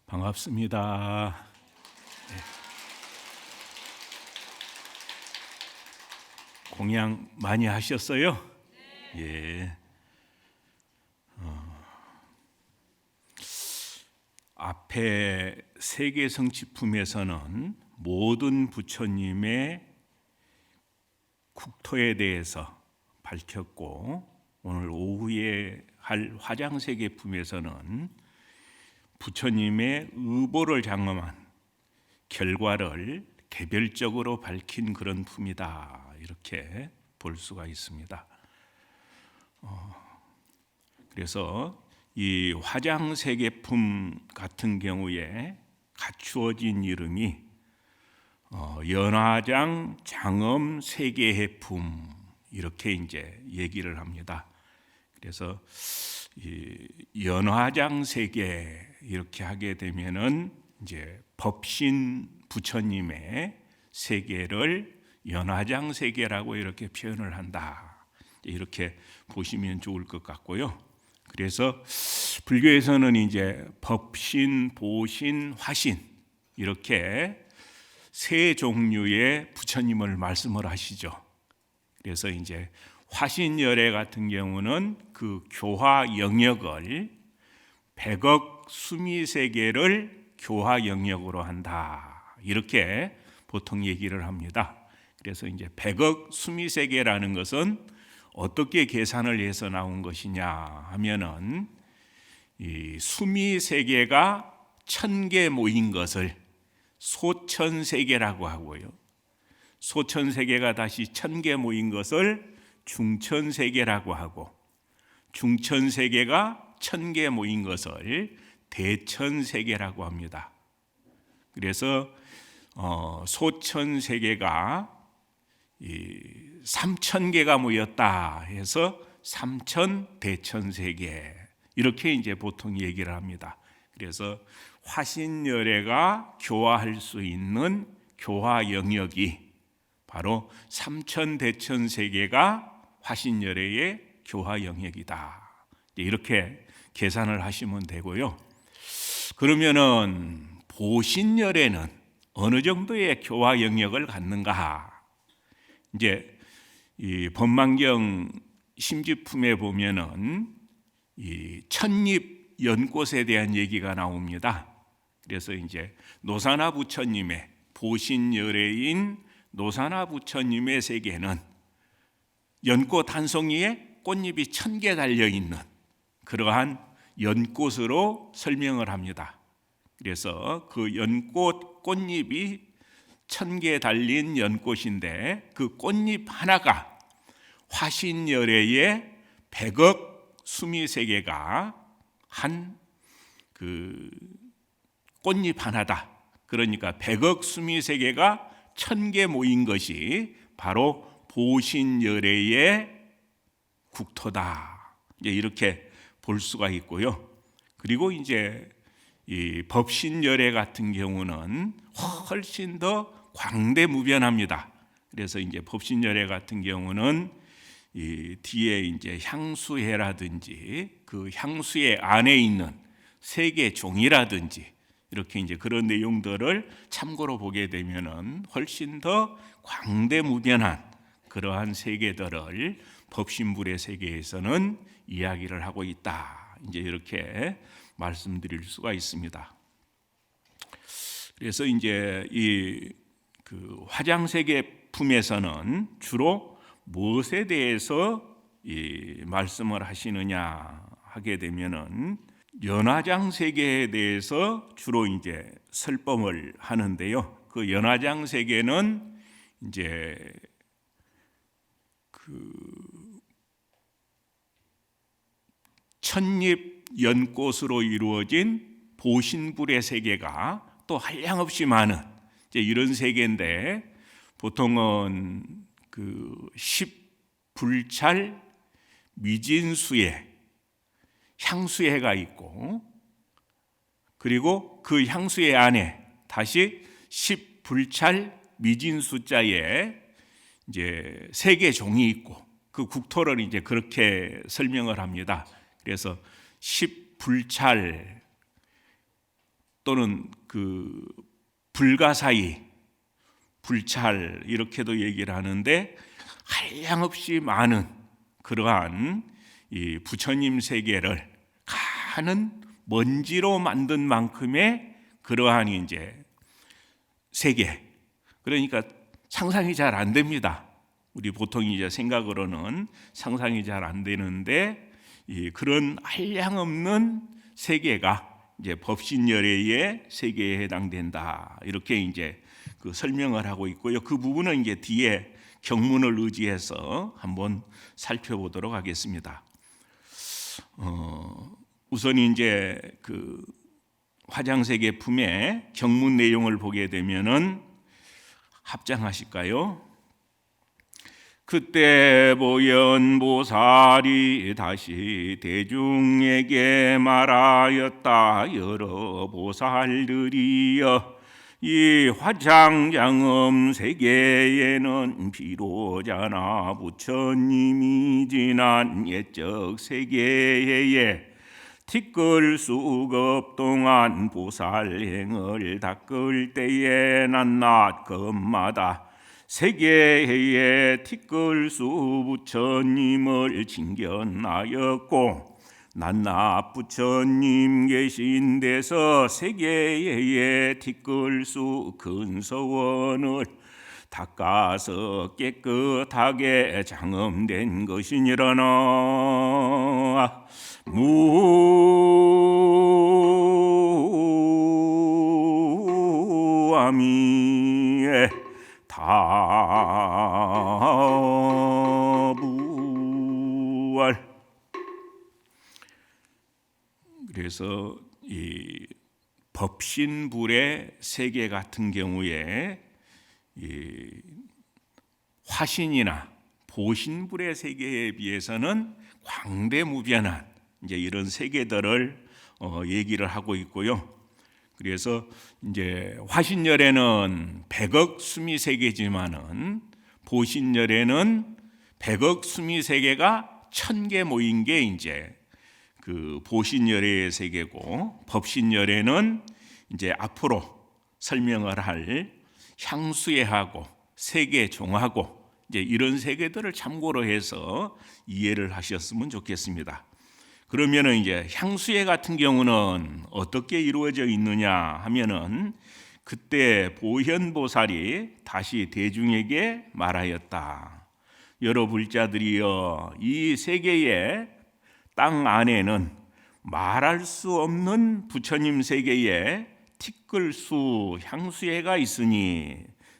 반갑습니다. 공양 많이 하셨어요? 예. 앞에 세계 성취품에서는 모든 부처님의 국토에 대해서 밝혔고, 오늘 오후에 할 화장세계품에서는 부처님의 의보를 장엄한 결과를 개별적으로 밝힌 그런 품이다, 이렇게 볼 수가 있습니다. 그래서 이 화장세계품 같은 경우에 갖추어진 이름이 연화장 장엄 세계해품, 이렇게 이제 얘기를 합니다. 그래서 이 연화장 세계 이렇게 하게 되면은 이제 법신 부처님의 세계를 연화장 세계라고 이렇게 표현을 한다, 이렇게 보시면 좋을 것 같고요. 그래서 불교에서는 이제 법신, 보신, 화신, 이렇게 세 종류의 부처님을 말씀을 하시죠. 그래서 이제 화신열애 같은 경우는 그 교화 영역을 100억 수미세계를 교화 영역으로 한다, 이렇게 보통 얘기를 합니다. 그래서 이제 100억 수미세계라는 것은 어떻게 계산을 해서 나온 것이냐 하면은, 이 수미세계가 1000개 모인 것을 소천세계라고 하고요, 소천세계가 다시 1000개 모인 것을 중천세계라고 하고, 중천세계가 1000개 모인 것을 대천세계라고 합니다. 그래서 소천세계가 3000개가 모였다 해서 삼천대천세계, 이렇게 이제 보통 얘기를 합니다. 그래서 화신열애가 교화할 수 있는 교화 영역이 바로 삼천대천세계가 화신열애의 교화 영역이다, 이렇게 계산을 하시면 되고요. 그러면은 보신열애는 어느 정도의 교화 영역을 갖는가? 이제 이 법망경 심지품에 보면은 이 천립 연꽃에 대한 얘기가 나옵니다. 그래서 이제 노사나 부처님의 보신열애인 노사나 부처님의 세계는 연꽃 한 송이에 꽃잎이 1000개 달려 있는 그러한 연꽃으로 설명을 합니다. 그래서 그 연꽃 꽃잎이 1000개 달린 연꽃인데, 그 꽃잎 하나가 화신열애의 100억 수미세계가 한 그 꽃잎 하나다. 그러니까 100억 수미세계가 1000개 모인 것이 바로 보신열애의 국토다, 이제 이렇게 볼 수가 있고요. 그리고 이제 이 법신열애 같은 경우는 훨씬 더 광대무변합니다. 그래서 이제 법신열애 같은 경우는 이 뒤에 이제 향수해라든지 그 향수의 안에 있는 세계 종이라든지 이렇게 이제 그런 내용들을 참고로 보게 되면은 훨씬 더 광대무변한 그러한 세계들을 법신불의 세계에서는 이야기를 하고 있다, 이제 이렇게 말씀드릴 수가 있습니다. 그래서 이제 이 그 화장세계품에서는 주로 무엇에 대해서 이 말씀을 하시느냐 하게 되면은 연화장 세계에 대해서 주로 이제 설법을 하는데요. 그 연화장 세계는 이제 그 천립 연꽃으로 이루어진 보신불의 세계가 또 한량없이 많은 이제 이런 세계인데, 보통은 그 10불찰 미진수에 향수해가 있고, 그리고 그 향수해 안에 다시 10불찰 미진수자에 이제 세계 종이 있고, 그 국토를 이제 그렇게 설명을 합니다. 그래서 10불찰 또는 그 불가사의, 불찰 이렇게도 얘기를 하는데 한량없이 많은 그러한 이 부처님 세계를 가는 먼지로 만든 만큼의 그러한 이제 세계, 그러니까 상상이 잘 안 됩니다. 우리 보통 이제 생각으로는 상상이 잘 안 되는데 그런 한량없는 세계가 이제 법신열애의 세계에 해당된다. 이렇게 이제 그 설명을 하고 있고요. 그 부분은 이제 뒤에 경문을 의지해서 한번 살펴보도록 하겠습니다. 우선 이제 그 화장세계품의 경문 내용을 보게 되면은 합장하실까요? 그때 보현보살이 다시 대중에게 말하였다. 여러 보살들이여, 이 화창장엄 세계에는 비로자나 부처님이 지난 옛적 세계에 티끌수급 동안 보살행을 닦을 때에 낮낮 금마다 세계에 티끌수 부처님을 징견하였고, 낮낮 부처님 계신 데서 세계에 티끌수 근서원을 닦아서 깨끗하게 장엄된 것이니라나. 무아미에 다부활. 그래서 이 법신불의 세계 같은 경우에 이 화신이나 보신불의 세계에 비해서는 광대무변한 이제 이런 세계들을 얘기를 하고 있고요. 그래서 이제 화신열에는 100억 수미 세계지만은 보신열에는 100억 수미 세계가 1000개 모인 게 이제 그 보신열의 세계고, 법신열에는 이제 앞으로 설명을 할 향수예하고 세계종하고 이제 이런 세계들을 참고로 해서 이해를 하셨으면 좋겠습니다. 그러면은 이제 향수예 같은 경우는 어떻게 이루어져 있느냐 하면은, 그때 보현보살이 다시 대중에게 말하였다. 여러 불자들이여, 이 세계의 땅 안에는 말할 수 없는 부처님 세계에 티끌수 향수예가 있으니,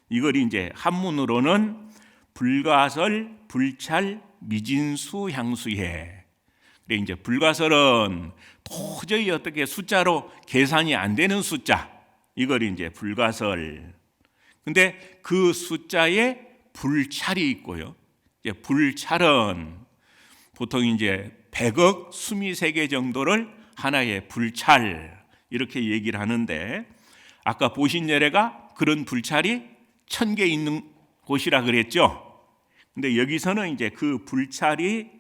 이걸 이제 한문으로는 불가설, 불찰, 미진수 향수예. 그래 이제 불가설은 도저히 어떻게 숫자로 계산이 안 되는 숫자, 이걸 이제 불가설. 근데 그 숫자에 불찰이 있고요. 이제 불찰은 보통 이제 100억 수미 세계 정도를 하나의 불찰 이렇게 얘기를 하는데, 아까 보신열애가 그런 불찰이 1000개 있는 곳이라 그랬죠. 근데 여기서는 이제 그 불찰이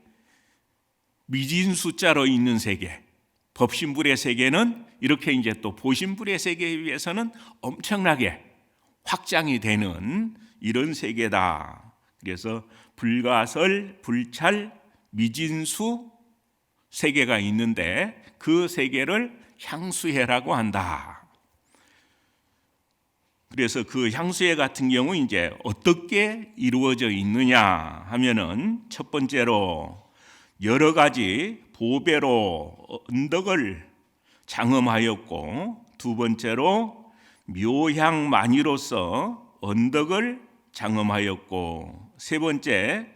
미진 숫자로 있는 세계, 법신불의 세계는 이렇게 이제 또 보신불의 세계에 비해서는 엄청나게 확장이 되는 이런 세계다. 그래서 불가설, 불찰, 미진수 세계가 있는데 그 세계를 향수예라고 한다. 그래서 그 향수예 같은 경우 이제 어떻게 이루어져 있느냐 하면은, 첫 번째로 여러 가지 보배로 언덕을 장엄하였고, 두 번째로 묘향만이로서 언덕을 장엄하였고, 세 번째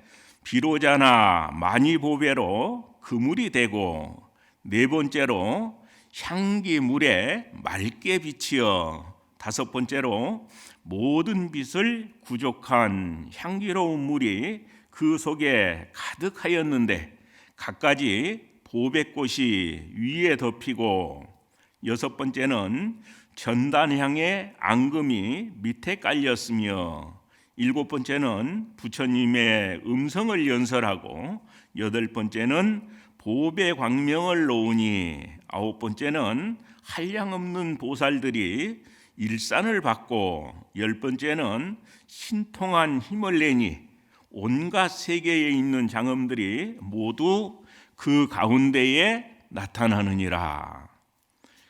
비로자나 만이보배로 그물이 되고, 네 번째로 향기물에 맑게 비치어, 다섯 번째로 모든 빛을 구족한 향기로운 물이 그 속에 가득하였는데 갖가지 보배꽃이 위에 덮이고, 여섯 번째는 전단향의 앙금이 밑에 깔렸으며, 일곱 번째는 부처님의 음성을 연설하고, 여덟 번째는 보배 광명을 놓으니, 아홉 번째는 한량없는 보살들이 일산을 받고, 열 번째는 신통한 힘을 내니 온갖 세계에 있는 장엄들이 모두 그 가운데에 나타나느니라.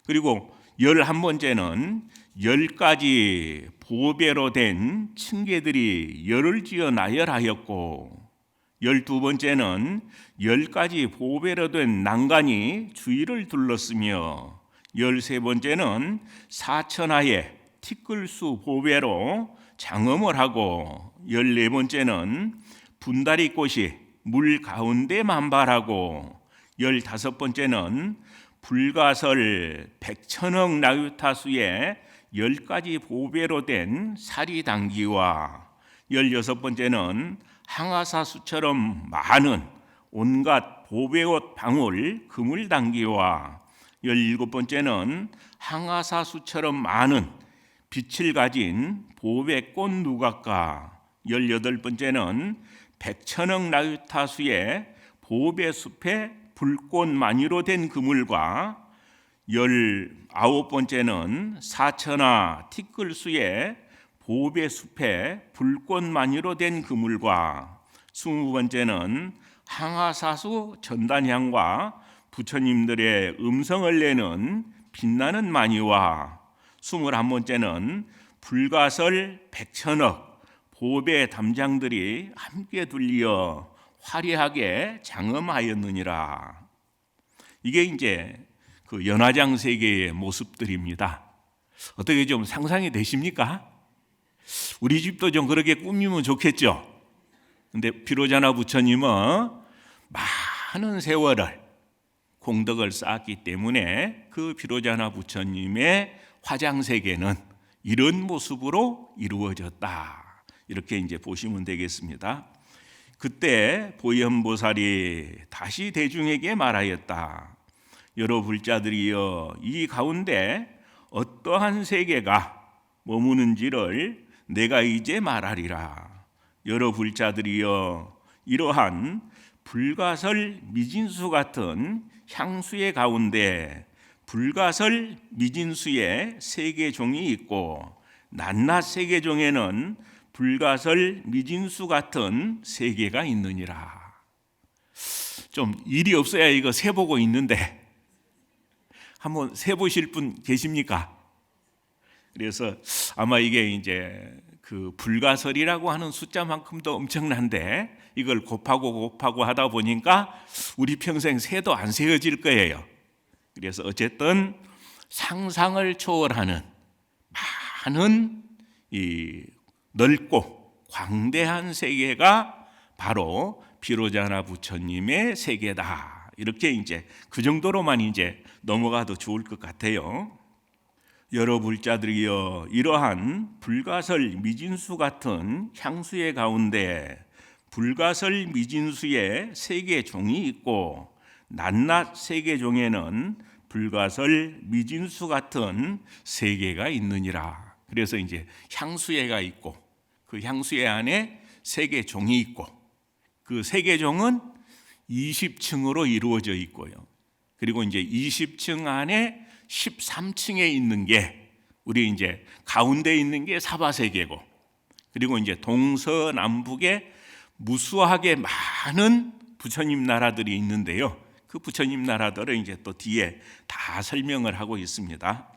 그리고 11번째는 10가지 보배로 된 층계들이 열을 지어 나열하였고, 12번째는 10가지 보배로 된 난간이 주위를 둘렀으며, 13번째는 사천하의 티끌수 보배로 장엄을 하고, 14번째는 분다리꽃이 물 가운데 만발하고, 15번째는 불가설 백천억 나유타수의 10가지 보배로 된 사리당기와, 16번째는 항아사수처럼 많은 온갖 보배옷 방울 그물당기와, 17번째는 항아사수처럼 많은 빛을 가진 보배꽃 누각과, 18번째는 백천억 나유타수의 보배숲에 불꽃 많이로 된 그물과, 19번째는 사천하 티끌수의 보배숲에 불꽃 많이로 된 그물과, 20번째는 항아사수 전단향과 부처님들의 음성을 내는 빛나는 마니와, 21번째는 불가설 백천억 보배 담장들이 함께 둘리어 화려하게 장엄하였느니라. 이게 이제 그 연화장 세계의 모습들입니다. 어떻게 좀 상상이 되십니까? 우리 집도 좀 그렇게 꾸미면 좋겠죠. 근데 비로자나 부처님은 많은 세월을 공덕을 쌓았기 때문에 그 비로자나 부처님의 화장 세계는 이런 모습으로 이루어졌다. 이렇게 이제 보시면 되겠습니다. 그때 보현보살이 다시 대중에게 말하였다. 여러 불자들이여, 이 가운데 어떠한 세계가 머무는지를 내가 이제 말하리라. 여러 불자들이여, 이러한 불가설 미진수 같은 향수의 가운데 불가설 미진수의 세계종이 있고, 낱낱 세계종에는 불가설 미진수 같은 세계가 있느니라. 좀 일이 없어야 이거 세보고 있는데 한번 세보실 분 계십니까? 그래서 아마 이게 이제 그 불가설이라고 하는 숫자만큼도 엄청난데, 이걸 곱하고 하다 보니까 우리 평생 세도 안 세어질 거예요. 그래서 어쨌든 상상을 초월하는 많은 이 넓고 광대한 세계가 바로 비로자나 부처님의 세계다. 이렇게 이제 그 정도로만 이제 넘어가도 좋을 것 같아요. 여러 불자들이여, 이러한 불가설 미진수 같은 향수의 가운데 불가설 미진수의 세계종이 있고, 낱낱 세계종에는 불가설 미진수 같은 세계가 있느니라. 그래서 이제 향수회가 있고, 그 향수회 안에 세계종이 있고, 그 세계종은 20층으로 이루어져 있고요. 그리고 이제 20층 안에 13층에 있는 게, 우리 이제 가운데 있는 게 사바세계고, 그리고 이제 동서남북에 무수하게 많은 부처님 나라들이 있는데요. 그 부처님 나라들을 이제 또 뒤에 다 설명을 하고 있습니다.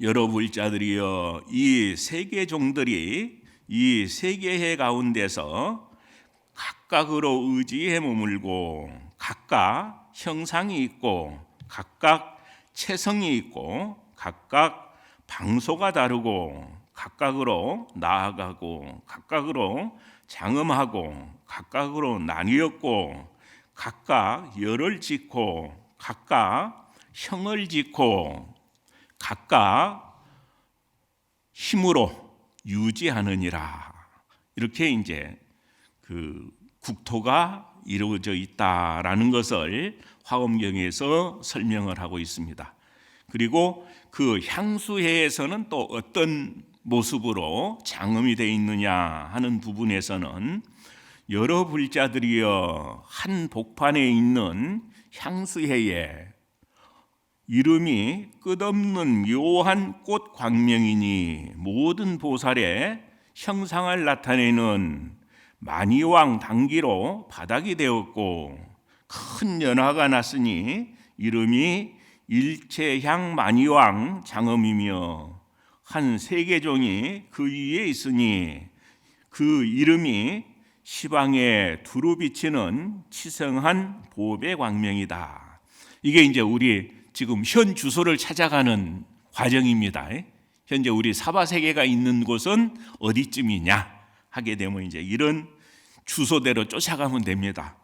여러 불자들이여, 이 세계종들이 이 세계해 가운데서 각각으로 의지해 머물고, 각각 형상이 있고, 각각 체성이 있고, 각각 방소가 다르고, 각각으로 나아가고, 각각으로 장엄하고, 각각으로 나뉘었고, 각각 열을 짓고, 각각 형을 짓고, 각각 힘으로 유지하느니라. 이렇게 이제 그 국토가 이루어져 있다라는 것을 화엄경에서 설명을 하고 있습니다. 그리고 그 향수회에서는 또 어떤 모습으로 장엄이 되어 있느냐 하는 부분에서는, 여러 불자들이여, 한 복판에 있는 향수회에 이름이 끝없는 묘한 꽃 광명이니 모든 보살의 형상을 나타내는 만이왕 단기로 바닥이 되었고 큰 연화가 났으니 이름이 일체향 만이왕 장엄이며 한 세계종이 그 위에 있으니 그 이름이 시방에 두루 비치는 치성한 보배 광명이다. 이게 이제 우리 지금 현 주소를 찾아가는 과정입니다. 현재 우리 사바세계가 있는 곳은 어디쯤이냐 하게 되면 이제 이런 주소대로 쫓아가면 됩니다.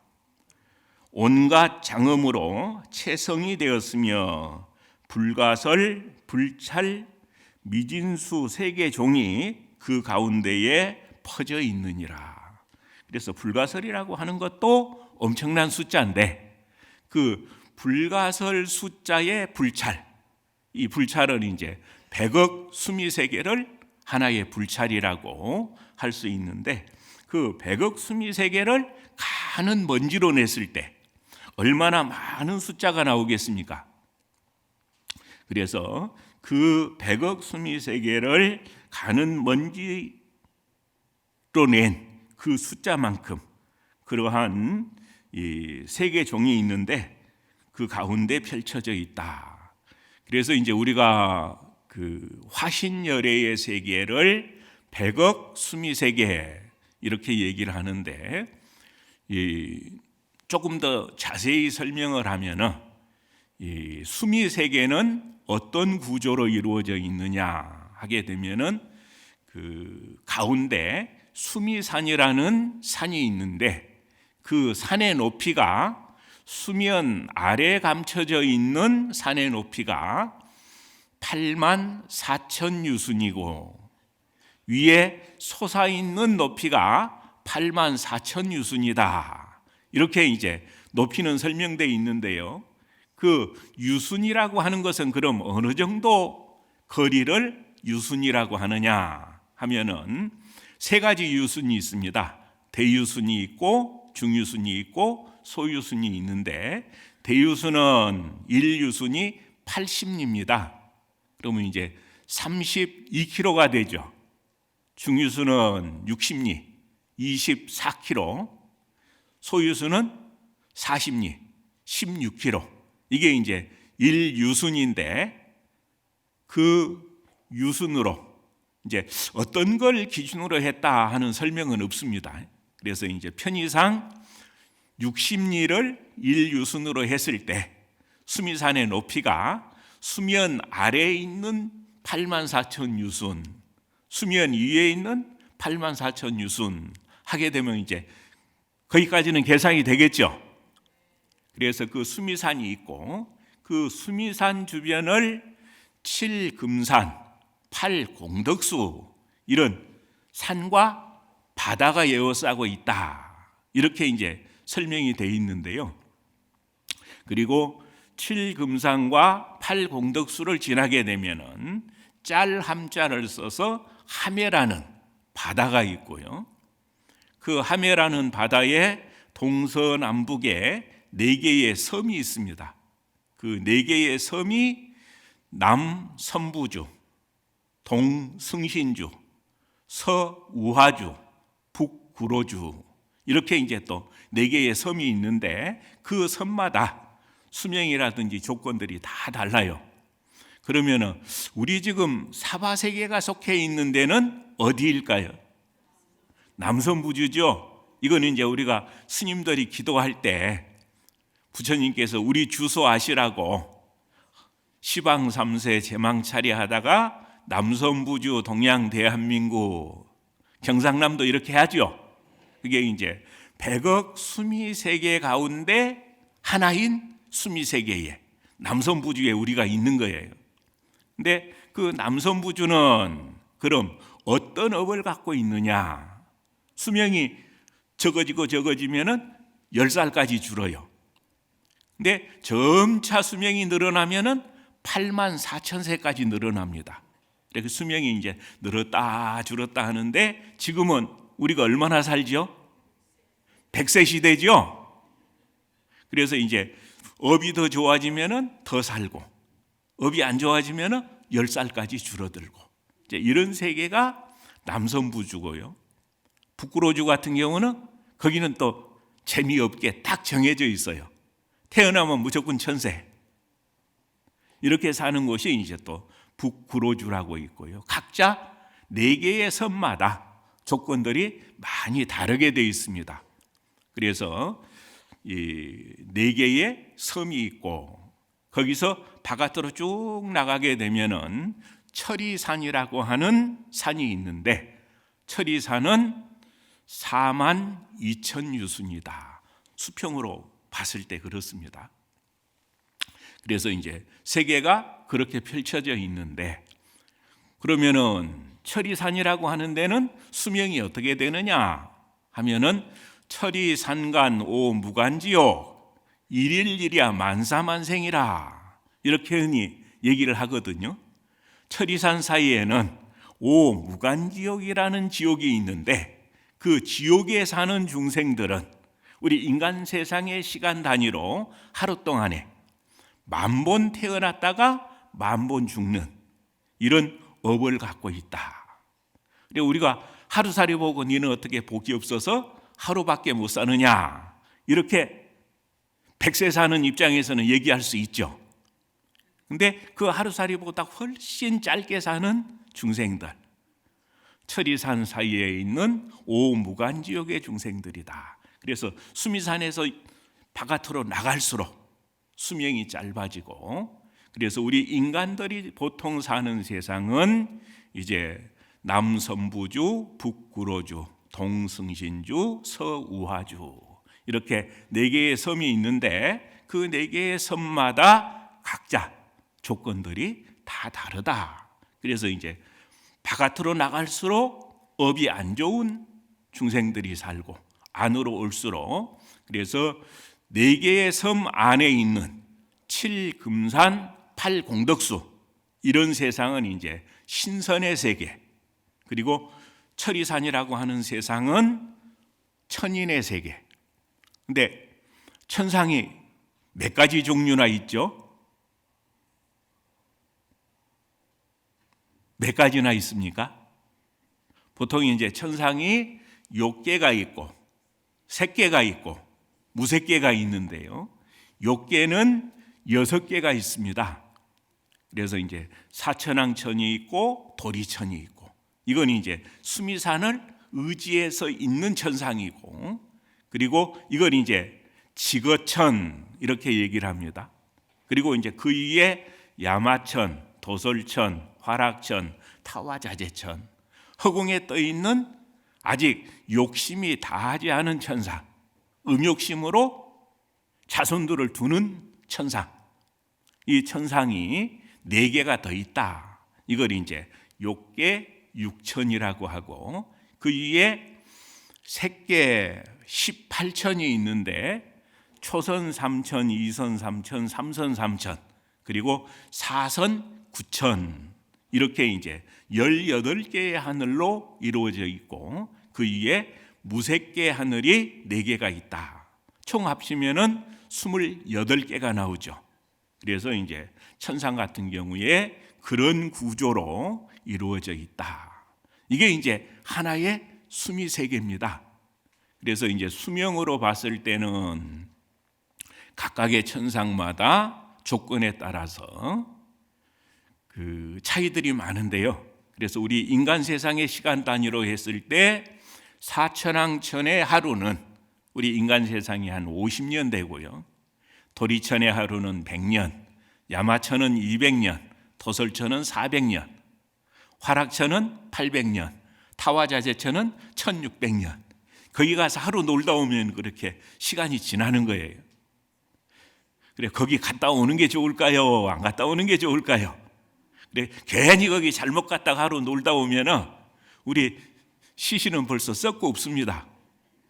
온갖 장엄으로 체성이 되었으며 불가설, 불찰, 미진수 세계종이 그 가운데에 퍼져 있느니라. 그래서 불가설이라고 하는 것도 엄청난 숫자인데 그 불가설 숫자의 불찰, 이 불찰은 이제 100억 수미세계를 하나의 불찰이라고 할 수 있는데 그 100억 수미세계를 가는 먼지로 냈을 때 얼마나 많은 숫자가 나오겠습니까? 그래서 그 100억 수미세계를 가는 먼지로 낸 그 숫자만큼 그러한 이 세계종이 있는데 그 가운데 펼쳐져 있다. 그래서 이제 우리가 그 화신열애의 세계를 100억 수미세계 이렇게 얘기를 하는데 조금 더 자세히 설명을 하면은 이 수미세계는 어떤 구조로 이루어져 있느냐 하게 되면은 그 가운데 수미산이라는 산이 있는데 그 산의 높이가 수면 아래에 감춰져 있는 산의 높이가 8만 4천 유순이고 위에 솟아있는 높이가 8만 4천 유순이다. 이렇게 이제 높이는 설명되어 있는데요. 그 유순이라고 하는 것은 그럼 어느 정도 거리를 유순이라고 하느냐 하면은 세 가지 유순이 있습니다. 대유순이 있고 중유순이 있고 소유순이 있는데 대유순은 1유순이 80리입니다. 그러면 이제 32km가 되죠. 중유순은 60리, 24km, 소유순은 40리, 16km. 이게 이제 1유순인데 그 유순으로 이제 어떤 걸 기준으로 했다 하는 설명은 없습니다. 그래서 이제 편의상 60리를 1유순으로 했을 때 수미산의 높이가 수면 아래에 있는 8만 4천 유순, 수면 위에 있는 8만 4천 유순 하게 되면 이제 거기까지는 계산이 되겠죠. 그래서 그 수미산이 있고 그 수미산 주변을 7금산, 8공덕수 이런 산과 바다가 에워싸고 있다. 이렇게 이제 설명이 되어 있는데요. 그리고 7금산과 8공덕수를 지나게 되면은 짤 함자를 써서 하매라는 바다가 있고요. 그 하매라는 바다에 동서남북에 4개의 섬이 있습니다. 그 4개의 섬이 남선부주, 동승신주, 서우하주, 북구로주 이렇게 이제 또 4개의 섬이 있는데 그 섬마다 수명이라든지 조건들이 다 달라요. 그러면은 우리 지금 사바세계가 속해 있는 데는 어디일까요? 남선부주죠. 이거는 이제 우리가 스님들이 기도할 때 부처님께서 우리 주소 아시라고 시방 3세 제망차리 하다가 남선부주 동양 대한민국 경상남도 이렇게 하죠. 그게 이제 100억 수미세계 가운데 하나인 수미세계에 남선부주에 우리가 있는 거예요. 근데 그 남선부주는 그럼 어떤 업을 갖고 있느냐? 수명이 적어지면은 10살까지 줄어요. 근데 점차 수명이 늘어나면은 8만 4천 세까지 늘어납니다. 그래서 수명이 이제 늘었다 줄었다 하는데 지금은 우리가 얼마나 살죠? 100세 시대죠. 그래서 이제 업이 더 좋아지면은 더 살고 업이 안 좋아지면 10살까지 줄어들고, 이제 이런 세계가 남성부주고요. 북구로주 같은 경우는 거기는 또 재미없게 딱 정해져 있어요. 태어나면 무조건 천세. 이렇게 사는 곳이 이제 또 북구로주라고 있고요. 각자 4개의 섬마다 조건들이 많이 다르게 되어 있습니다. 그래서 이 4개의 섬이 있고, 거기서 바깥으로 쭉 나가게 되면은 철이산이라고 하는 산이 있는데, 철이산은 42,000유순이다. 수평으로 봤을 때 그렇습니다. 그래서 이제 세계가 그렇게 펼쳐져 있는데, 그러면은 철이산이라고 하는 데는 수명이 어떻게 되느냐 하면은 철이산간 오 무간지요 일일일이야 만사만생이라, 이렇게 흔히 얘기를 하거든요. 철이산 사이에는 오 무간지옥이라는 지옥이 있는데, 그 지옥에 사는 중생들은 우리 인간 세상의 시간 단위로 하루 동안에 10,000번 태어났다가 10,000번 죽는 이런 업을 갖고 있다. 우리가 하루살이 보고 니는 어떻게 복이 없어서 하루밖에 못 사느냐, 이렇게 100세 사는 입장에서는 얘기할 수 있죠. 근데 그 하루살이보다 훨씬 짧게 사는 중생들, 철이산 사이에 있는 오무간지옥의 중생들이다. 그래서 수미산에서 바깥으로 나갈수록 수명이 짧아지고, 그래서 우리 인간들이 보통 사는 세상은 이제 남섬부주, 북구로주, 동승신주, 서우화주, 이렇게 4개의 섬이 있는데, 그 4개의 섬마다 각자 조건들이 다 다르다. 그래서 이제 바깥으로 나갈수록 업이 안 좋은 중생들이 살고, 안으로 올수록, 그래서 4개의 섬 안에 있는 7금산 8공덕수, 이런 세상은 이제 신선의 세계, 그리고 철이산이라고 하는 세상은 천인의 세계. 근데 천상이 몇 가지 종류나 있죠? 몇 가지나 있습니까? 보통 이제 천상이 6개가 있고, 색계가 있고, 무색계가 있는데요. 6계는 6개가 있습니다. 그래서 이제 사천왕천이 있고 도리천이 있고, 이건 이제 수미산을 의지해서 있는 천상이고, 그리고 이건 이제 지거천, 이렇게 얘기를 합니다. 그리고 이제 그 위에 야마천, 도솔천, 화락천, 타화자재천, 허공에 떠 있는 아직 욕심이 다하지 않은 천상, 음욕심으로 자손들을 두는 천상, 이 천상이 4개가 더 있다. 이걸 이제 욕계 육천이라고 하고, 그 위에 색계 18천이 있는데, 초선 3천, 2선 3천, 3선 3천, 그리고 4선 9천, 이렇게 이제 18개의 하늘로 이루어져 있고, 그 위에 무색계 하늘이 4개가 있다. 총 합치면은 28개가 나오죠. 그래서 이제 천상 같은 경우에 그런 구조로 이루어져 있다. 이게 이제 하나의 수미 세계입니다. 그래서 이제 수명으로 봤을 때는 각각의 천상마다 조건에 따라서 그 차이들이 많은데요. 그래서 우리 인간 세상의 시간 단위로 했을 때 사천왕천의 하루는 우리 인간 세상이 한 50년 되고요. 도리천의 하루는 100년, 야마천은 200년, 도솔천은 400년, 화락천은 800년, 타화자재천은 1600년. 거기 가서 하루 놀다 오면 그렇게 시간이 지나는 거예요. 그래, 거기 갔다 오는 게 좋을까요? 안 갔다 오는 게 좋을까요? 그래, 괜히 거기 잘못 갔다가 하루 놀다 오면은 우리 시신은 벌써 썩고 없습니다.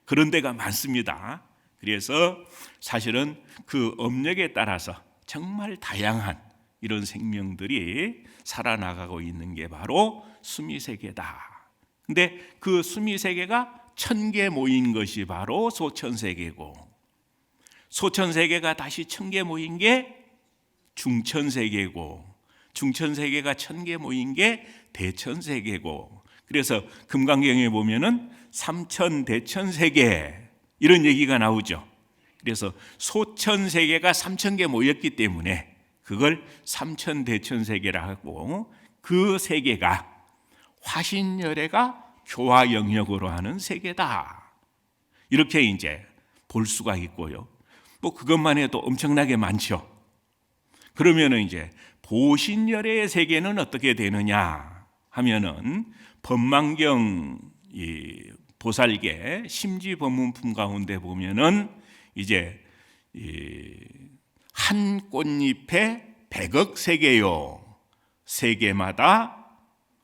그런 데가 많습니다. 그래서 사실은 그 업력에 따라서 정말 다양한 이런 생명들이 살아나가고 있는 게 바로 수미세계다. 근데 그 수미세계가 1000개 모인 것이 바로 소천세계고, 소천세계가 다시 1000개 모인 게 중천세계고, 중천세계가 1000개 모인 게 대천세계고, 그래서 금강경에 보면은 삼천대천세계 이런 얘기가 나오죠. 그래서 소천세계가 3000개 모였기 때문에 그걸 삼천대천세계라 하고, 그 세계가 화신열애가 교화 영역으로 하는 세계다, 이렇게 이제 볼 수가 있고요. 뭐 그것만 해도 엄청나게 많죠. 그러면은 이제 보신열애의 세계는 어떻게 되느냐 하면은 법망경 이 보살계 심지법문품 가운데 보면은 이제 한 꽃잎에 100억 세계요, 세계마다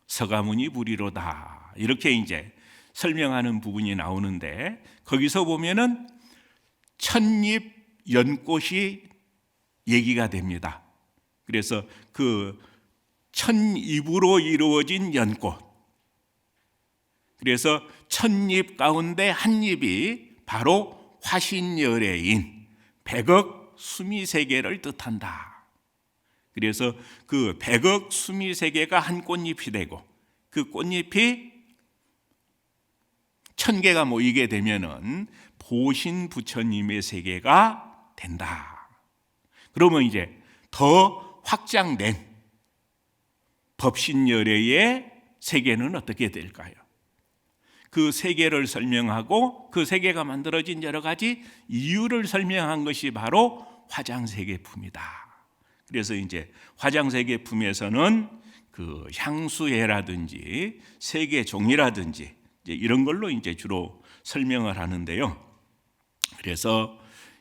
서가모니 부리로다, 이렇게 이제 설명하는 부분이 나오는데, 거기서 보면은 1000잎 연꽃이 얘기가 됩니다. 그래서 그 1000잎으로 이루어진 연꽃, 그래서 1000잎 가운데 한 잎이 바로 화신열애인 100억 수미세계를 뜻한다. 그래서 그 100억 수미세계가 한 꽃잎이 되고, 그 꽃잎이 1000개가 모이게 되면은 보신부처님의 세계가 된다. 그러면 이제 더 확장된 법신열애의 세계는 어떻게 될까요? 그 세계를 설명하고 그 세계가 만들어진 여러 가지 이유를 설명한 것이 바로 화장세계품이다. 그래서 이제 화장세계품에서는 그 향수해라든지 세계종이라든지 이제 이런 걸로 이제 주로 설명을 하는데요. 그래서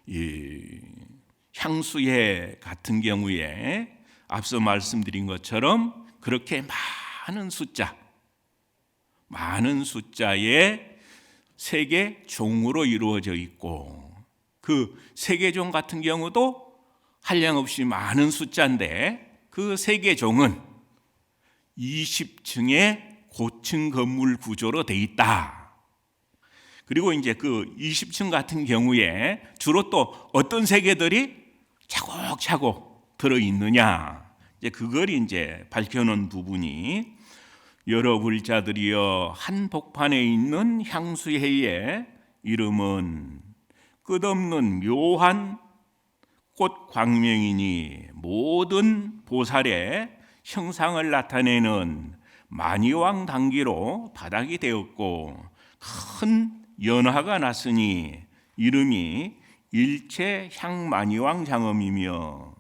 이 향수해 같은 경우에 앞서 말씀드린 것처럼 그렇게 많은 숫자의 세계종으로 이루어져 있고, 그 세계종 같은 경우도 한량없이 많은 숫자인데, 그 세계종은 20층의 고층 건물 구조로 돼 있다. 그리고 이제 그 20층 같은 경우에 주로 또 어떤 세계들이 차곡차곡 들어 있느냐, 이제 그걸 이제 밝혀놓은 부분이, 여러 불자들이여 한 복판에 있는 향수해의 이름은 끝없는 묘한 꽃 광명이니 모든 보살의 형상을 나타내는 만이왕 단기로 바닥이 되었고, 큰 연화가 났으니 이름이 일체 향만이왕 장엄이며,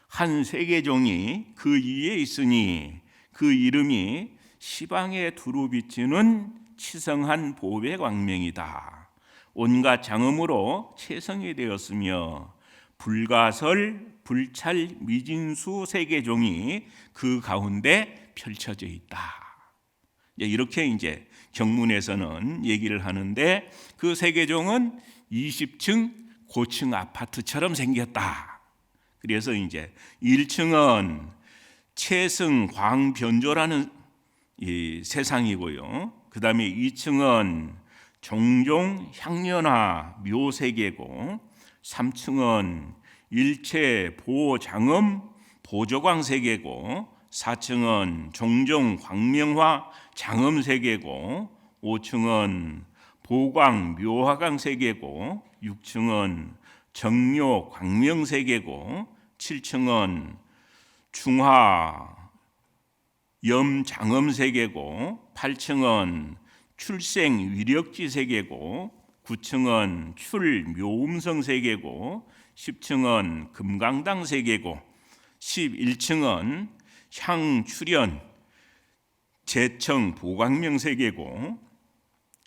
한 세계종이 그 위에 있으니 그 이름이 시방에 두루 비치는 치성한 보배 광명이다. 온갖 장엄으로 채성이 되었으며 불가설 불찰 미진수 세계종이 그 가운데 펼쳐져 있다. 이렇게 이제 경문에서는 얘기를 하는데, 그 세계종은 20층 고층 아파트처럼 생겼다. 그래서 이제 1층은 채승 광변조라는 이 세상이고요. 그 다음에 2층은 종종 향연화 묘세계고, 3층은 일체 보장음 보조광 세계고, 4층은 종종 광명화 장음 세계고, 5층은 보광 묘화광 세계고, 6층은 정묘 광명 세계고, 7층은 중화 염장엄 세계고, 8층은 출생 위력지 세계고, 9층은 출묘음성 세계고, 10층은 금강당 세계고, 11층은 향출현 제청 보광명 세계고,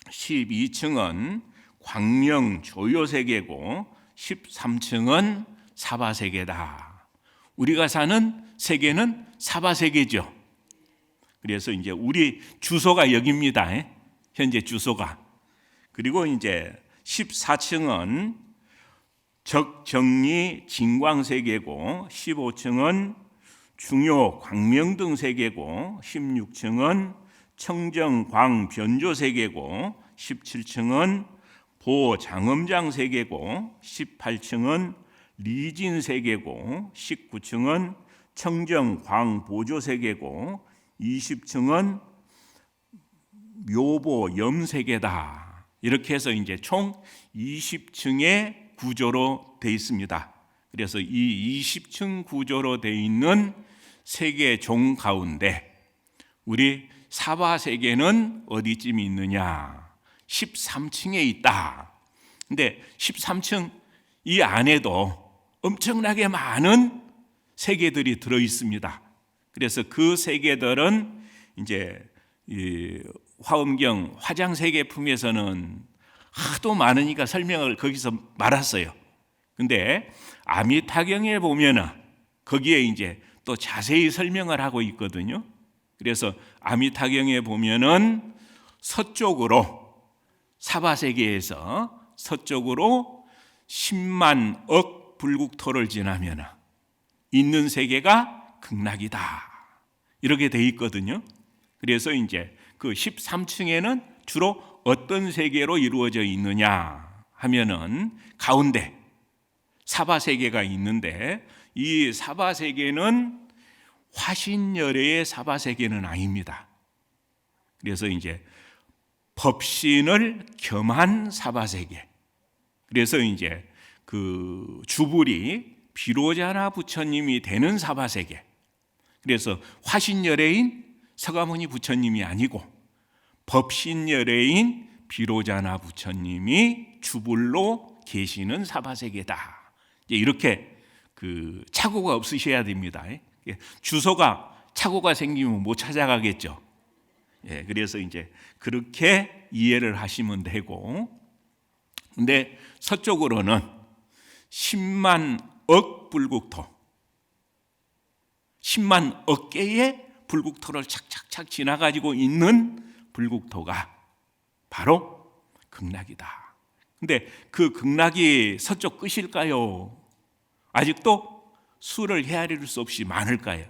12층은 광명 조요 세계고, 13층은 사바 세계다. 우리가 사는 세계는 사바 세계죠. 그래서 이제 우리 주소가 여기입니다. 현재 주소가. 그리고 이제 14층은 적정리 진광 세계고, 15층은 중요 광명등 세계고, 16층은 청정광 변조 세계고, 17층은 보장엄장 세계고, 18층은 리진 세계고, 19층은 청정 광보조세계고 20층은 묘보 염세계다. 이렇게 해서 이제 총 20층의 구조로 되어 있습니다. 그래서 이 20층 구조로 되어 있는 세계 종 가운데 우리 사바세계는 어디쯤 있느냐? 13층에 있다. 근데 13층 이 안에도 엄청나게 많은 세계들이 들어 있습니다. 그래서 그 세계들은 이제 이 화엄경 화장세계품에서는 하도 많으니까 설명을 거기서 말았어요. 근데 아미타경에 보면은 거기에 이제 또 자세히 설명을 하고 있거든요. 그래서 아미타경에 보면은 서쪽으로 사바세계에서 서쪽으로 10만 억 불국토를 지나면 있는 세계가 극락이다. 이렇게 돼 있거든요. 그래서 이제 그 13층에는 주로 어떤 세계로 이루어져 있느냐 하면은 가운데 사바세계가 있는데 이 사바세계는 화신열애의 사바세계는 아닙니다. 그래서 이제 법신을 겸한 사바세계. 그래서 이제 그 주불이 비로자나 부처님이 되는 사바세계. 그래서 화신열애인 서가모니 부처님이 아니고 법신열애인 비로자나 부처님이 주불로 계시는 사바세계다. 이렇게 그 착오가 없으셔야 됩니다. 주소가 착오가 생기면 못 찾아가겠죠. 그래서 이제 그렇게 이해를 하시면 되고, 근데 서쪽으로는 10만 억 불국토, 10만 억 개의 불국토를 착착착 지나가지고 있는 불국토가 바로 극락이다. 근데 그 극락이 서쪽 끝일까요? 아직도 수를 헤아릴 수 없이 많을까요?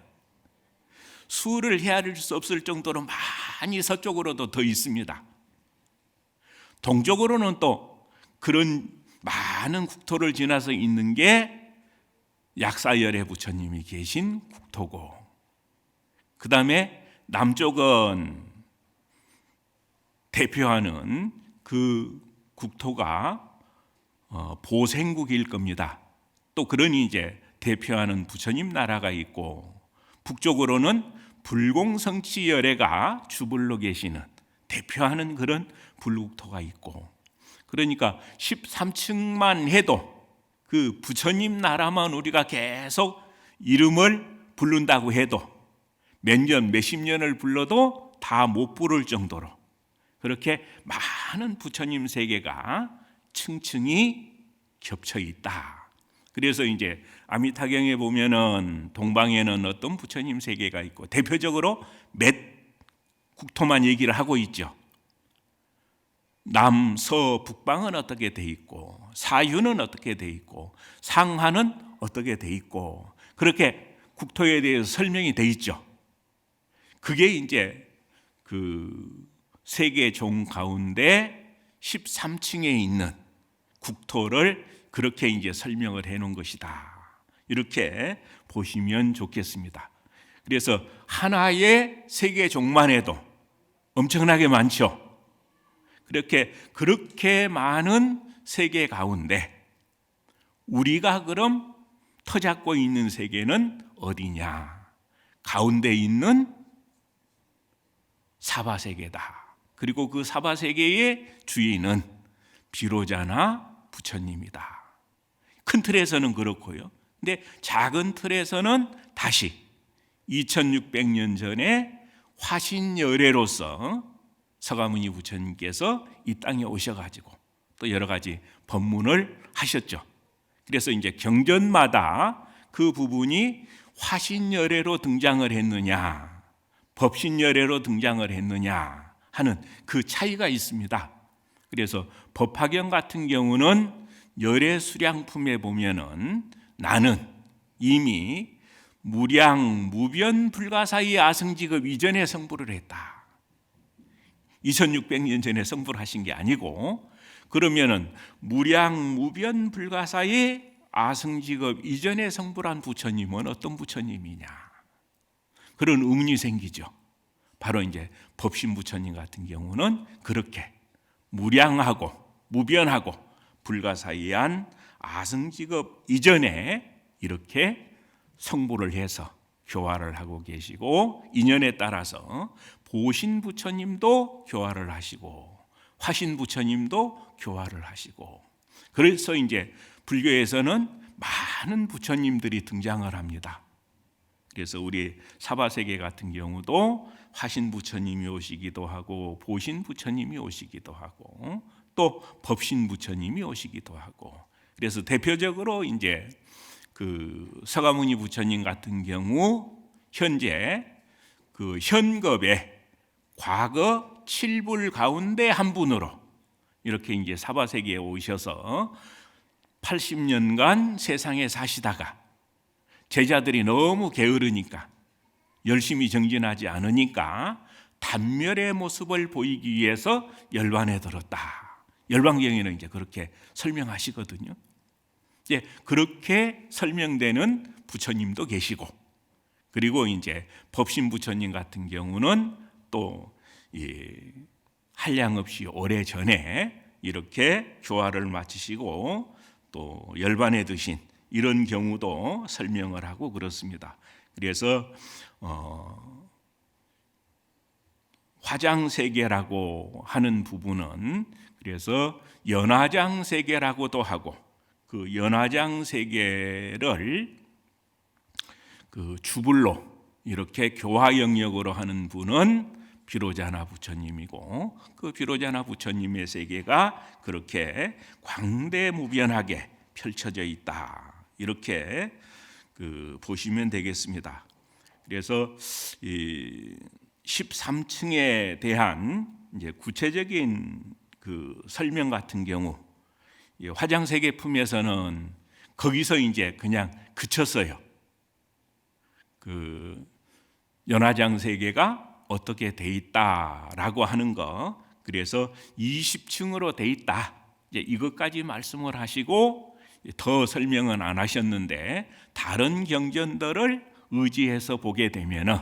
수를 헤아릴 수 없을 정도로 많이 서쪽으로도 더 있습니다. 동쪽으로는 또 그런 많은 국토를 지나서 있는 게 약사열애 부처님이 계신 국토고, 그 다음에 남쪽은 대표하는 그 국토가 보생국일 겁니다. 또 그러니 이제 대표하는 부처님 나라가 있고, 북쪽으로는 불공성취열애가 주불로 계시는 대표하는 그런 불국토가 있고, 그러니까 13층만 해도 그 부처님 나라만 우리가 계속 이름을 부른다고 해도 몇 년, 몇십 년을 불러도 다 못 부를 정도로 그렇게 많은 부처님 세계가 층층이 겹쳐 있다. 그래서 이제 아미타경에 보면은 동방에는 어떤 부처님 세계가 있고, 대표적으로 몇 국토만 얘기를 하고 있죠. 남, 서, 북방은 어떻게 돼 있고, 사유는 어떻게 돼 있고, 상하는 어떻게 돼 있고, 그렇게 국토에 대해서 설명이 돼 있죠. 그게 이제 그 세계 종 가운데 13층에 있는 국토를 그렇게 이제 설명을 해 놓은 것이다. 이렇게 보시면 좋겠습니다. 그래서 하나의 세계 종만 해도 엄청나게 많죠. 그렇게 많은 세계 가운데 우리가 그럼 터잡고 있는 세계는 어디냐? 가운데 있는 사바세계다. 그리고 그 사바세계의 주인은 비로자나 부처님이다. 큰 틀에서는 그렇고요. 근데 작은 틀에서는 다시 2600년 전에 화신열애로서 서가모니 부처님께서 이 땅에 오셔가지고 또 여러 가지 법문을 하셨죠. 그래서 이제 경전마다 그 부분이 화신열애로 등장을 했느냐, 법신열애로 등장을 했느냐 하는 그 차이가 있습니다. 그래서 법화경 같은 경우는 열애 수량품에 보면은 나는 이미 무량 무변 불가사의 아승직업 이전에 성불을 했다. 2600년 전에 성불하신 게 아니고, 그러면은 무량 무변 불가사의 아승직업 이전에 성불한 부처님은 어떤 부처님이냐, 그런 의문이 생기죠. 바로 이제 법신 부처님 같은 경우는 그렇게 무량하고 무변하고 불가사의한 아승직업 이전에 이렇게 성불을 해서 교화를 하고 계시고, 인연에 따라서 보신 부처님도 교화를 하시고 화신 부처님도 교화를 하시고, 그래서 이제 불교에서는 많은 부처님들이 등장을 합니다. 그래서 우리 사바세계 같은 경우도 화신 부처님이 오시기도 하고 보신 부처님이 오시기도 하고 또 법신 부처님이 오시기도 하고, 그래서 대표적으로 이제 그 서가모니 부처님 같은 경우 현재 그 현겁의 과거 7불 가운데 한 분으로 이렇게 이제 사바세계에 오셔서 80년간 세상에 사시다가 제자들이 너무 게으르니까, 열심히 정진하지 않으니까 단멸의 모습을 보이기 위해서 열반에 들었다. 열반경에는 이제 그렇게 설명하시거든요. 이제 그렇게 설명되는 부처님도 계시고, 그리고 이제 법신 부처님 같은 경우는 또 한량없이 오래 전에 이렇게 교화를 마치시고 또 열반에 드신 이런 경우도 설명을 하고 그렇습니다. 그래서 화장세계라고 하는 부분은 그래서 연화장세계라고도 하고, 그 연화장세계를 그 주불로 이렇게 교화 영역으로 하는 분은 비로자나 부처님이고, 그 비로자나 부처님의 세계가 그렇게 광대무변하게 펼쳐져 있다, 이렇게 그 보시면 되겠습니다. 그래서 이 13층에 대한 이제 구체적인 그 설명 같은 경우, 화장세계품에서는 거기서 이제 그냥 그쳤어요. 그 연화장 세계가 어떻게 돼 있다라고 하는 거, 그래서 20층으로 돼 있다, 이제 이것까지 말씀을 하시고 더 설명은 안 하셨는데, 다른 경전들을 의지해서 보게 되면은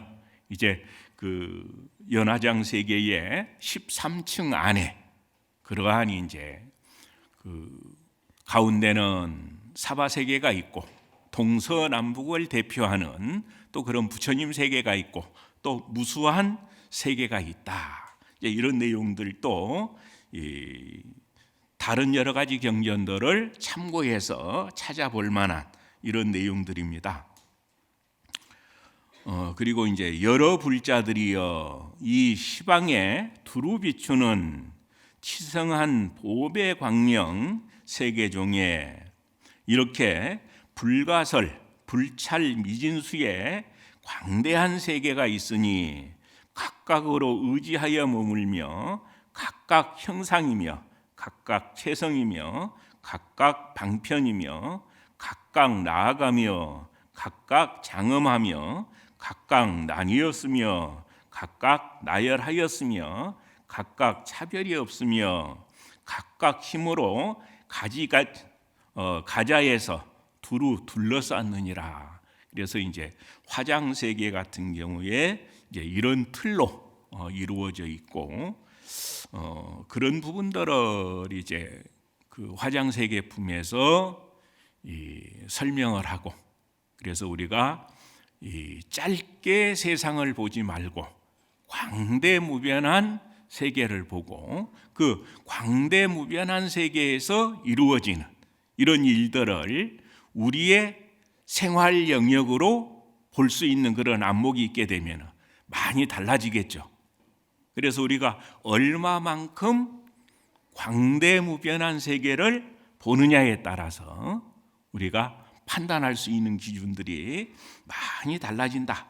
이제 그 연화장 세계의 13층 안에 그러한 이제 그 가운데는 사바 세계가 있고 동서남북을 대표하는 또 그런 부처님 세계가 있고 또 무수한 세계가 있다, 이런 내용들도 다른 여러 가지 경전들을 참고해서 찾아볼 만한 이런 내용들입니다. 그리고 이제 여러 불자들이여 이 시방에 두루 비추는 치성한 보배 광명 세계종에, 이렇게 불가설 불찰 미진수에 광대한 세계가 있으니 각각으로 의지하여 머물며 각각 형상이며 각각 체성이며 각각 방편이며 각각 나아가며 각각 장엄하며 각각 나뉘었으며 각각 나열하였으며 각각 차별이 없으며 각각 힘으로 가자에서 두루 둘러쌌느니라. 그래서 이제 화장 세계 같은 경우에 이제 이런 틀로 이루어져 있고, 그런 부분들을 이제 그 화장 세계품에서 설명을 하고, 그래서 우리가 짧게 세상을 보지 말고 광대무변한 세계를 보고 그 광대무변한 세계에서 이루어지는 이런 일들을 우리의 생활 영역으로 볼 수 있는 그런 안목이 있게 되면 많이 달라지겠죠. 그래서 우리가 얼마만큼 광대무변한 세계를 보느냐에 따라서 우리가 판단할 수 있는 기준들이 많이 달라진다,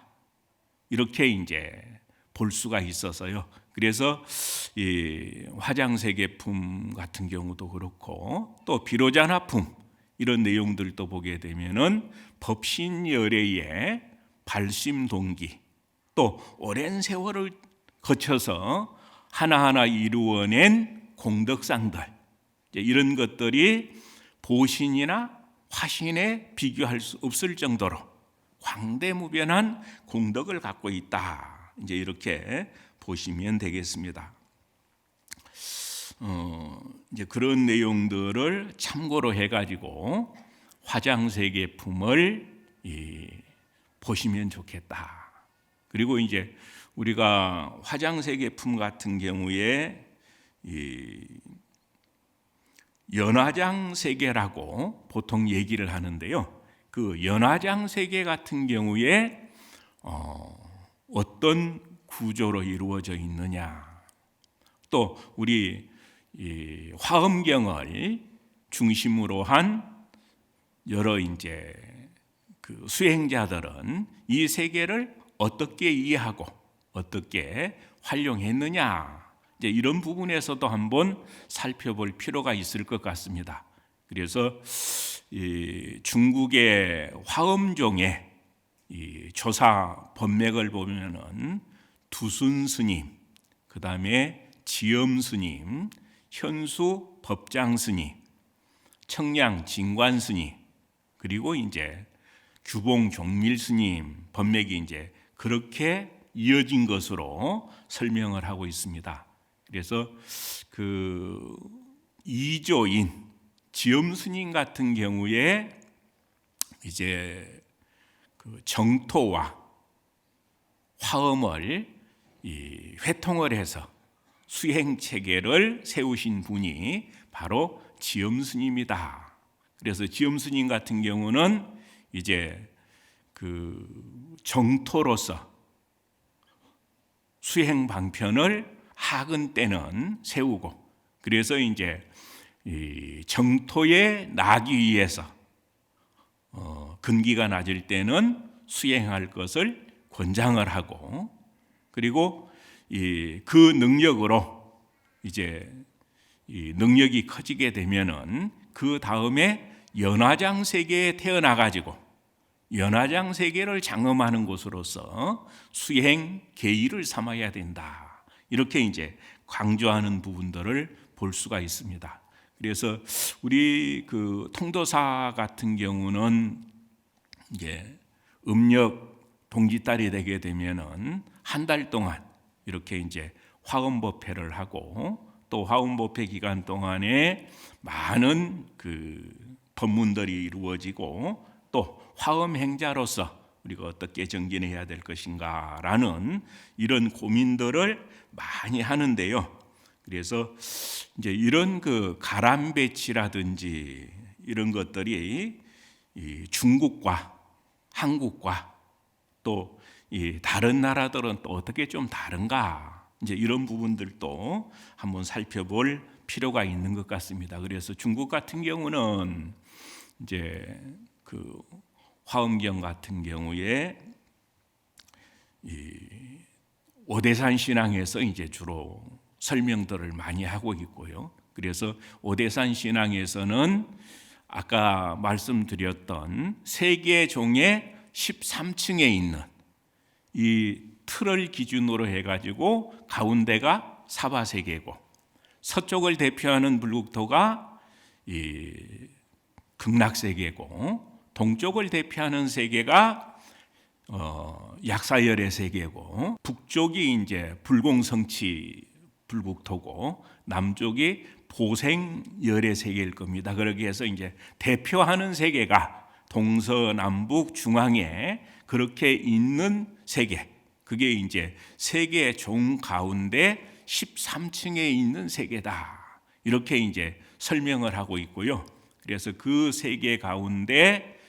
이렇게 이제 볼 수가 있어서요. 그래서 이 화장세계품 같은 경우도 그렇고 또 비로자나품 이런 내용들도 보게 되면은 법신열애의 발심 동기, 또 오랜 세월을 거쳐서 하나하나 이루어낸 공덕상들, 이런 것들이 보신이나 화신에 비교할 수 없을 정도로 광대무변한 공덕을 갖고 있다. 이제 이렇게 보시면 되겠습니다. 이제 그런 내용들을 참고로 해가지고 화장세계품을 보시면 좋겠다. 그리고 이제 우리가 화장세계품 같은 경우에 연화장세계라고 보통 얘기를 하는데요. 그 연화장세계 같은 경우에 어떤 구조로 이루어져 있느냐, 또 우리 화엄경을 중심으로 한 여러 이제 그 수행자들은 이 세계를 어떻게 이해하고 어떻게 활용했느냐, 이제 이런 부분에서도 한번 살펴볼 필요가 있을 것 같습니다. 그래서 중국의 화엄종의 조사 법맥을 보면은 두순 스님, 그 다음에 지엄 스님, 현수 법장 스님, 청량 진관 스님, 그리고 이제 규봉 종밀 스님 법맥이 이제 그렇게 이어진 것으로 설명을 하고 있습니다. 그래서 그 이조인 지엄 스님 같은 경우에 이제 그 정토와 화엄을 회통을 해서 수행 체계를 세우신 분이 바로 지엄 스님이다. 그래서 지엄 스님 같은 경우는 이제 그 정토로서 수행 방편을 하근 때는 세우고, 그래서 이제 이 정토에 나기 위해서 근기가 낮을 때는 수행할 것을 권장을 하고, 그리고 그 능력으로 이제 이 능력이 커지게 되면은 그 다음에 연화장 세계에 태어나 가지고 연화장 세계를 장엄하는 곳으로서 수행 계의를 삼아야 된다. 이렇게 이제 강조하는 부분들을 볼 수가 있습니다. 그래서 우리 그 통도사 같은 경우는 이제 음력 동짓달이 되게 되면은 한 달 동안 이렇게 이제 화엄법회를 하고, 또 화엄법회 기간 동안에 많은 그 법문들이 이루어지고, 또 화엄행자로서 우리가 어떻게 정진해야 될 것인가라는 이런 고민들을 많이 하는데요. 그래서 이제 이런 그 가람배치라든지 이런 것들이 이 중국과 한국과 또 이 다른 나라들은 또 어떻게 좀 다른가, 이제 이런 부분들도 한번 살펴볼 필요가 있는 것 같습니다. 그래서 중국 같은 경우는 이제 그 화엄경 같은 경우에 이 오대산 신앙에서 이제 주로 설명들을 많이 하고 있고요. 그래서 오대산 신앙에서는 아까 말씀드렸던 세계 종의 13층에 있는 이 틀을 기준으로 해가지고 가운데가 사바세계고, 서쪽을 대표하는 불국토가 이 극락세계고, 동쪽을 대표하는 세계가 약사열의 세계고, 북쪽이 이제 불공성치 불국토고, 남쪽이 보생열의 세계일 겁니다. 그렇게 해서 이제 대표하는 세계가 동서남북 중앙에 그렇게 있는 세계, 그게 이제 세계 종 가운데 13층에 있는 세계다. 이렇게 이제 설명을 하고 있고요. 그래서 그 세계 가운데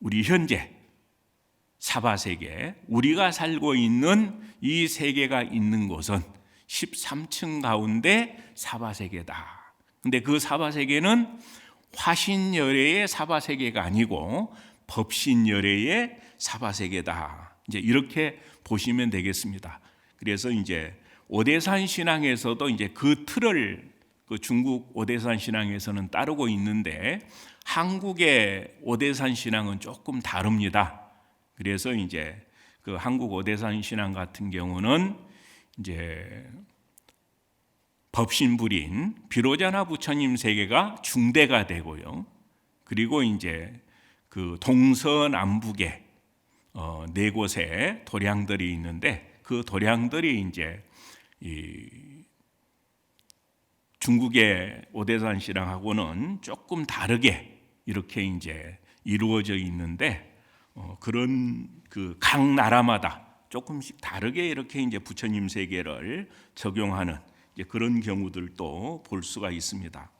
우리 현재 사바세계, 우리가 살고 있는 이 세계가 있는 곳은 13층 가운데 사바세계다. 근데 그 사바세계는 화신열애의 사바세계가 아니고 법신열애의 사바세계다. 이제 이렇게 보시면 되겠습니다. 그래서 이제 오대산 신앙에서도 이제 그 틀을 그 중국 오대산 신앙에서는 따르고 있는데, 한국의 오대산 신앙은 조금 다릅니다. 그래서 이제 그 한국 오대산 신앙 같은 경우는 이제 법신불인 비로자나 부처님 세계가 중대가 되고요. 그리고 이제 그 동서남북에 네 곳에 도량들이 있는데 그 도량들이 이제 이 중국의 오대산 신앙하고는 조금 다르게 이렇게 이제 이루어져 있는데 그런 그 각 나라마다 조금씩 다르게 이렇게 이제 부처님 세계를 적용하는 이제 그런 경우들도 볼 수가 있습니다.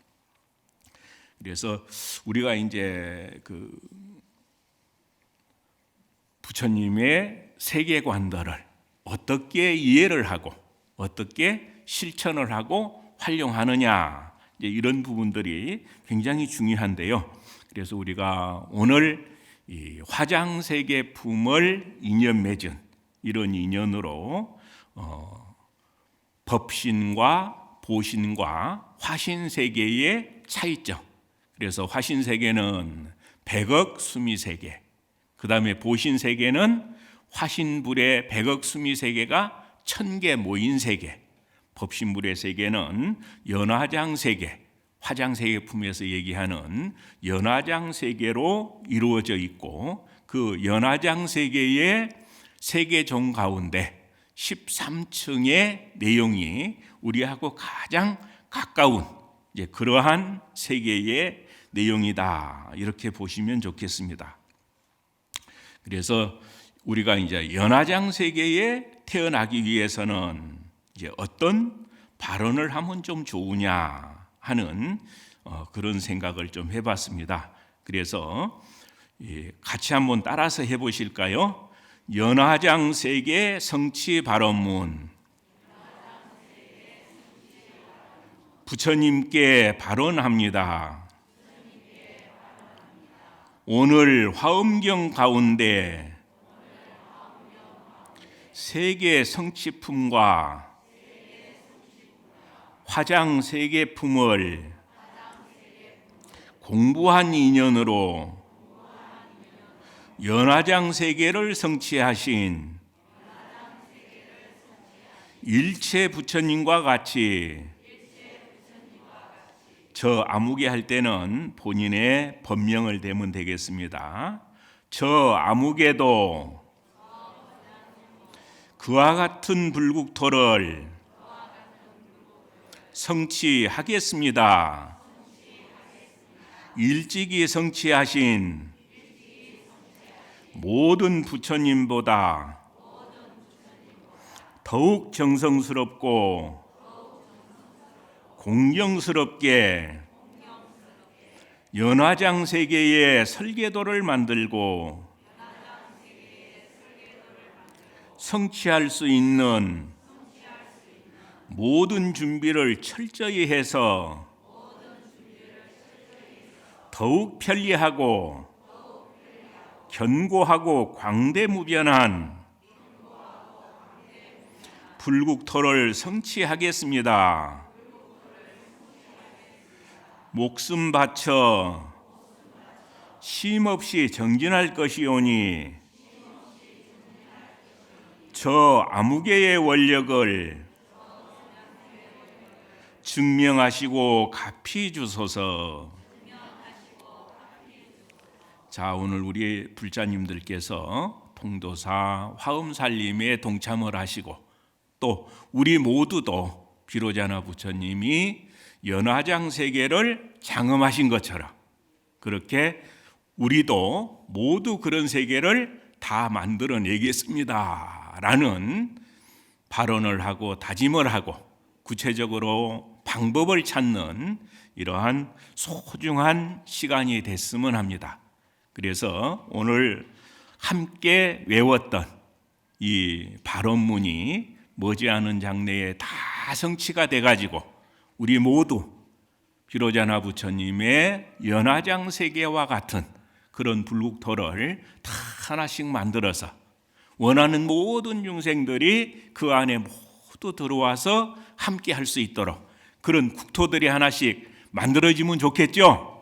그래서 우리가 이제 그 부처님의 세계관들을 어떻게 이해를 하고 어떻게 실천을 하고 활용하느냐 이제 이런 부분들이 굉장히 중요한데요. 그래서 우리가 오늘 이 화장세계품을 인연 맺은 이런 인연으로 법신과 보신과 화신세계의 차이점. 그래서 화신세계는 100억 수미세계, 그 다음에 보신세계는 화신불의 100억 수미세계가 1000개 모인 세계, 법신불의 세계는 연화장세계, 화장세계품에서 얘기하는 연화장세계로 이루어져 있고 그 연화장세계의 세계종 가운데 13층의 내용이 우리하고 가장 가까운 이제 그러한 세계의 내용이다 이렇게 보시면 좋겠습니다. 그래서 우리가 이제 연화장 세계에 태어나기 위해서는 이제 어떤 발언을 하면 좀 좋으냐 하는 그런 생각을 좀 해봤습니다. 그래서 같이 한번 따라서 해보실까요? 연화장 세계 성취 발언문. 부처님께 발언합니다. 오늘 화엄경 가운데 세계 성취품과 화장 세계품을 공부한 인연으로 연화장 세계를 성취하신 일체 부처님과 같이 저 아무개 할 때는 본인의 법명을 대면 되겠습니다. 저 아무개도 그와 같은 불국토를 성취하겠습니다. 일찍이 성취하신 모든 부처님보다 더욱 정성스럽고 공경스럽게 연화장 세계의 설계도를 만들고 성취할 수 있는 모든 준비를 철저히 해서 더욱 편리하고 견고하고 광대무변한 불국토를 성취하겠습니다. 목숨 바쳐 쉼없이 정진할 것이오니 저 아무개의 원력을 증명하시고 갚이 주소서. 자, 오늘 우리 불자님들께서 통도사 화엄살림에 동참을 하시고 또 우리 모두도 비로자나 부처님이 연화장 세계를 장엄하신 것처럼 그렇게 우리도 모두 그런 세계를 다 만들어내겠습니다 라는 발언을 하고 다짐을 하고 구체적으로 방법을 찾는 이러한 소중한 시간이 됐으면 합니다. 그래서 오늘 함께 외웠던 이 발언문이 머지않은 장래에 다 성취가 돼가지고 우리 모두 비로자나 부처님의 연화장 세계와 같은 그런 불국토를 다 하나씩 만들어서 원하는 모든 중생들이 그 안에 모두 들어와서 함께 할 수 있도록 그런 국토들이 하나씩 만들어지면 좋겠죠?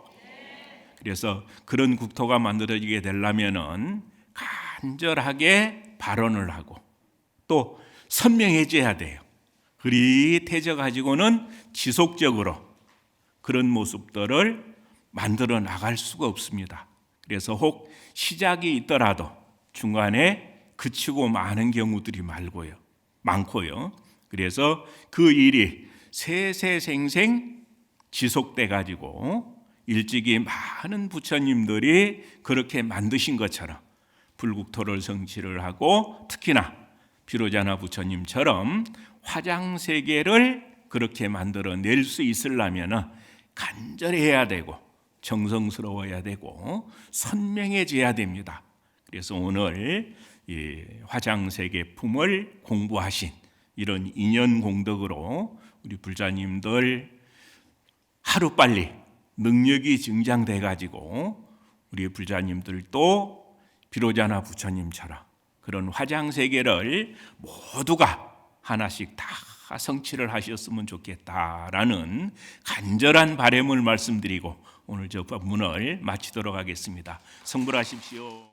그래서 그런 국토가 만들어지게 되려면은 간절하게 발언을 하고 또 선명해져야 돼요. 흐릿해져 가지고는 지속적으로 그런 모습들을 만들어 나갈 수가 없습니다. 그래서 혹 시작이 있더라도 중간에 그치고 마는 경우들이 많고요. 그래서 그 일이 세세생생 지속돼 가지고 일찍이 많은 부처님들이 그렇게 만드신 것처럼 불국토를 성취를 하고 특히나 비로자나 부처님처럼 화장세계를 그렇게 만들어낼 수 있으려면 간절해야 되고 정성스러워야 되고 선명해져야 됩니다. 그래서 오늘 이 화장세계품을 공부하신 이런 인연공덕으로 우리 불자님들 하루빨리 능력이 증장돼 가지고 우리 불자님들도 비로자나 부처님처럼 그런 화장세계를 모두가 하나씩 다 성취를 하셨으면 좋겠다라는 간절한 바람을 말씀드리고 오늘 저 법문을 마치도록 하겠습니다. 성불하십시오.